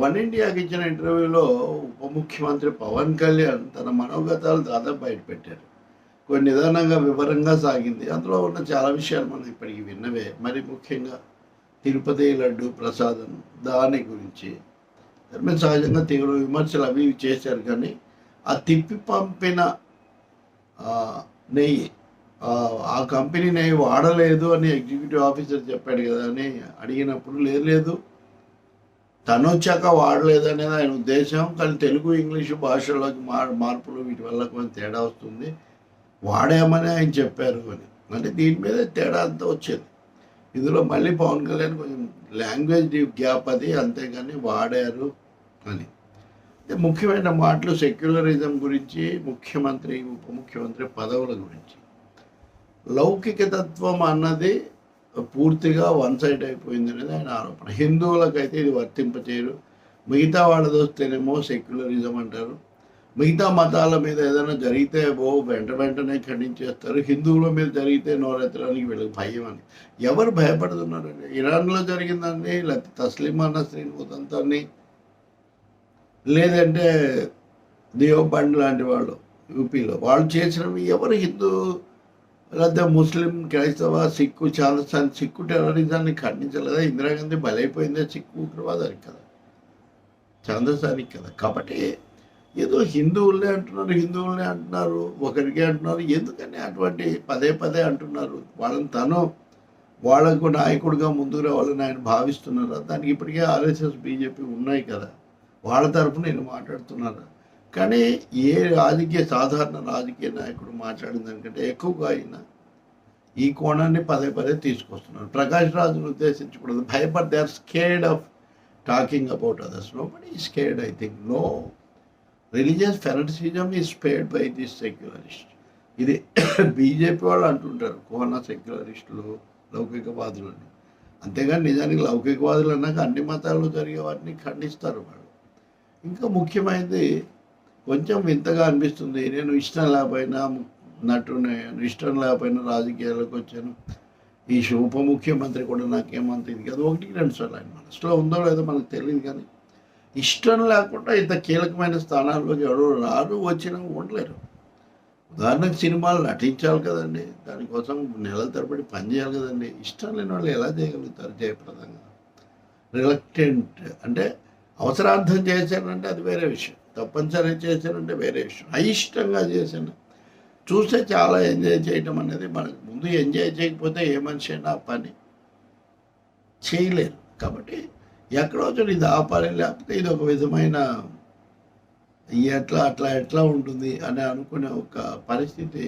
One ఇండియాకి ఇచ్చిన ఇంటర్వ్యూలో ఉప ముఖ్యమంత్రి పవన్ కళ్యాణ్ తన మనోగతాలు దాదాపు బయటపెట్టారు. కొన్ని నిదానంగా వివరంగా సాగింది. అందులో ఉన్న చాలా విషయాలు మనం ఇప్పటికి విన్నవే. మరి ముఖ్యంగా తిరుపతి లడ్డు ప్రసాదం దాని గురించి మీరు సహజంగా తీవ్ర విమర్శలు అవి ఇవి చేశారు. కానీ ఆ తిప్పి పంపిన నెయ్యి ఆ కంపెనీ నెయ్యి వాడలేదు అని ఎగ్జిక్యూటివ్ ఆఫీసర్ చెప్పాడు కదా అని అడిగినప్పుడు లేదు తను వచ్చాక వాడలేదు అనేది ఆయన ఉద్దేశం. కానీ తెలుగు ఇంగ్లీషు భాషలోకి మార్పులు వీటి వల్ల కొంచెం తేడా వస్తుంది, వాడామని ఆయన చెప్పారు అని. అంటే దీని మీద తేడా అంతా వచ్చేది. ఇందులో మళ్ళీ పవన్ కళ్యాణ్ కొంచెం లాంగ్వేజ్ గ్యాప్ అది, అంతేగాని వాడారు అని. అంటే ముఖ్యమైన మాటలు సెక్యులరిజం గురించి, ముఖ్యమంత్రి ఉప ముఖ్యమంత్రి పదవుల గురించి. లౌకికతత్వం అన్నది పూర్తిగా వన్ సైడ్ అయిపోయింది అనేది ఆయన ఆరోపణ. హిందువులకైతే ఇది వర్తింపచేయరు, మిగతా వాళ్ళది వస్తేనేమో సెక్యులరిజం అంటారు. మిగతా మతాల మీద ఏదైనా జరిగితే వెంటనే ఖండించేస్తారు. హిందువుల మీద జరిగితే నోరెత్తడానికి వీళ్ళకి భయం అని. ఎవరు భయపడుతున్నారండి? ఇరాన్లో జరిగిందండి, లేకపోతే తస్లీమా నస్రీన్ ఉదంతాన్ని, లేదంటే దేవబండ్ లాంటి వాళ్ళు యూపీలో వాళ్ళు చేసినవి ఎవరు హిందూ లేకపోతే ముస్లిం, క్రైస్తవ, సిక్కు, చాందస్థాన్ సిక్కు టెర్రరిజాన్ని ఖండించలేదా? ఇందిరాగాంధీ బలైపోయిందే సిక్కు ఉగ్రవాదానికి కదా, చాందస్థానికి కదా. కాబట్టి ఏదో హిందువులనే అంటున్నారు, ఒకరికే అంటున్నారు. ఎందుకని అటువంటి పదే అంటున్నారు? వాళ్ళని వాళ్ళకు నాయకుడిగా ముందుకు రావాలని ఆయన భావిస్తున్నారా? దానికి ఇప్పటికే ఆర్ఎస్ఎస్, బీజేపీ ఉన్నాయి కదా, వాళ్ళ తరఫున నేను మాట్లాడుతున్నారా? కానీ సాధారణ రాజకీయ నాయకుడు మాట్లాడిన దానికంటే ఎక్కువగా ఆయన ఈ కోణాన్ని పదే తీసుకొస్తున్నారు. ప్రకాష్ రాజును ఉద్దేశించి కూడా they are scared of talking about others. Nobody is scared. I think no religious fanaticism is spared by this secularist. ఇది బీజేపీ వాళ్ళు అంటుంటారు కోన సెక్యులరిస్టులు, లౌకికవాదులు అని. అంతేగాని నిజానికి లౌకికవాదులు అన్నాక అన్ని మతాల్లో జరిగే వాటిని ఖండిస్తారు వాళ్ళు. ఇంకా ముఖ్యమైనది కొంచెం వింతగా అనిపిస్తుంది. నేను ఇష్టం లేకపోయినా ఇష్టం లేకపోయినా రాజకీయాల్లోకి వచ్చాను, ఈ ఉప ముఖ్యమంత్రి కూడా నాకేమంత ఇది కాదు. 1-2 సార్లు ఆయన మనసులో ఉందో లేదో మనకు తెలియదు. కానీ ఇష్టం లేకుండా ఇంత కీలకమైన స్థానాల్లోకి ఎవరు రారు, వచ్చినా ఉండలేరు. ఉదాహరణకు సినిమాలు నటించాలి కదండి, దానికోసం నెలల తరబడి పనిచేయాలి కదండి. ఇష్టం లేని వాళ్ళు ఎలా చేయగలుగుతారు జయప్రదంగా? రిలక్టెంట్ అంటే అవసరార్థం చేశానంటే అది వేరే విషయం, తప్పనిసరిగా చేశానంటే వేరే విషయం. అయిష్టంగా చేశాను చూస్తే చాలా ఎంజాయ్ చేయటం అనేది మనకు ముందు ఎంజాయ్ చేయకపోతే ఏ మనిషి అయినా ఆ పని చేయలేరు. కాబట్టి ఎక్కడో ఇది ఆపాలి, లేకపోతే ఇది ఒక విధమైన ఎట్లా ఉంటుంది అని అనుకునే ఒక పరిస్థితి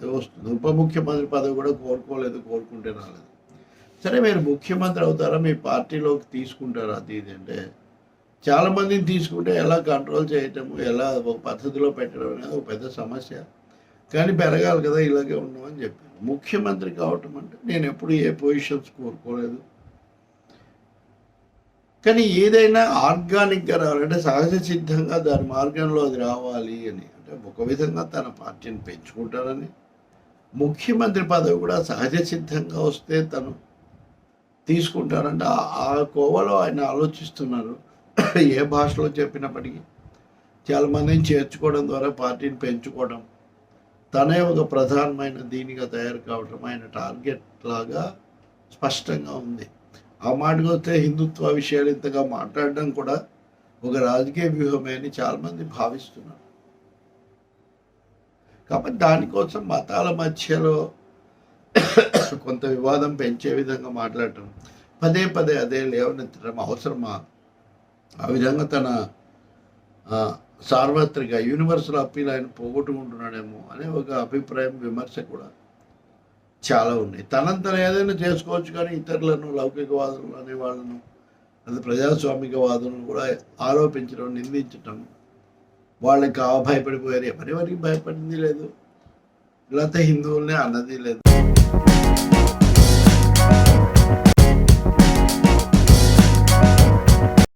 వస్తుంది. ఉప ముఖ్యమంత్రి పదవి కూడా కోరుకుంటే రాలేదు. సరే, మీరు ముఖ్యమంత్రి అవుతారా, మీ పార్టీలోకి తీసుకుంటారా అది ఇది అంటే, చాలామందిని తీసుకుంటే ఎలా కంట్రోల్ చేయటము, ఎలా ఒక పద్ధతిలో పెట్టడం అనేది ఒక పెద్ద సమస్య. కానీ పెరగాలి కదా, ఇలాగే ఉన్నామని చెప్పాను. ముఖ్యమంత్రి కావటం అంటే నేను ఎప్పుడు ఏ పొజిషన్స్ కోరుకోలేదు. కానీ ఏదైనా ఆర్గానిక్గా రావాలంటే సహజ సిద్ధంగా దాని మార్గంలో అది రావాలి అని, అంటే ఒక విధంగా తన పార్టీని పెంచుకుంటారని, ముఖ్యమంత్రి పదవి కూడా సహజ సిద్ధంగా వస్తే తను తీసుకుంటారంటే ఆ కోవలో ఆయన ఆలోచిస్తున్నారు. ఏ భాషలో చెప్పినప్పటికీ చాలామందిని చేర్చుకోవడం ద్వారా పార్టీని పెంచుకోవడం, తనే ఒక ప్రధానమైన దీనిగా తయారు కావడం ఆయన టార్గెట్ లాగా స్పష్టంగా ఉంది. ఆ మాటకు వస్తే హిందుత్వ విషయాలు ఇంతగా మాట్లాడడం కూడా ఒక రాజకీయ వ్యూహమే అని చాలామంది భావిస్తున్నారు. కాబట్టి దానికోసం మతాల మధ్యలో కొంత వివాదం పెంచే విధంగా మాట్లాడటం, పదే అదే లేవనెత్తడం అవసరమా? ఆ విధంగా తన సార్వత్రిక యూనివర్సల్ అప్పీల్ ఆయన పోగొట్టుకుంటున్నాడేమో అనే ఒక అభిప్రాయం, విమర్శ కూడా చాలా ఉన్నాయి. తనంతన ఏదైనా చేసుకోవచ్చు, కానీ ఇతరులను, లౌకికవాదులు అనే వాళ్ళను, అది ప్రజాస్వామికవాదులను కూడా ఆరోపించడం, నిందించటం, వాళ్ళకి భయపడిపోయారు. ఎవరికి భయపడింది లేదు, లేకపోతే హిందువులనే అన్నది లేదు.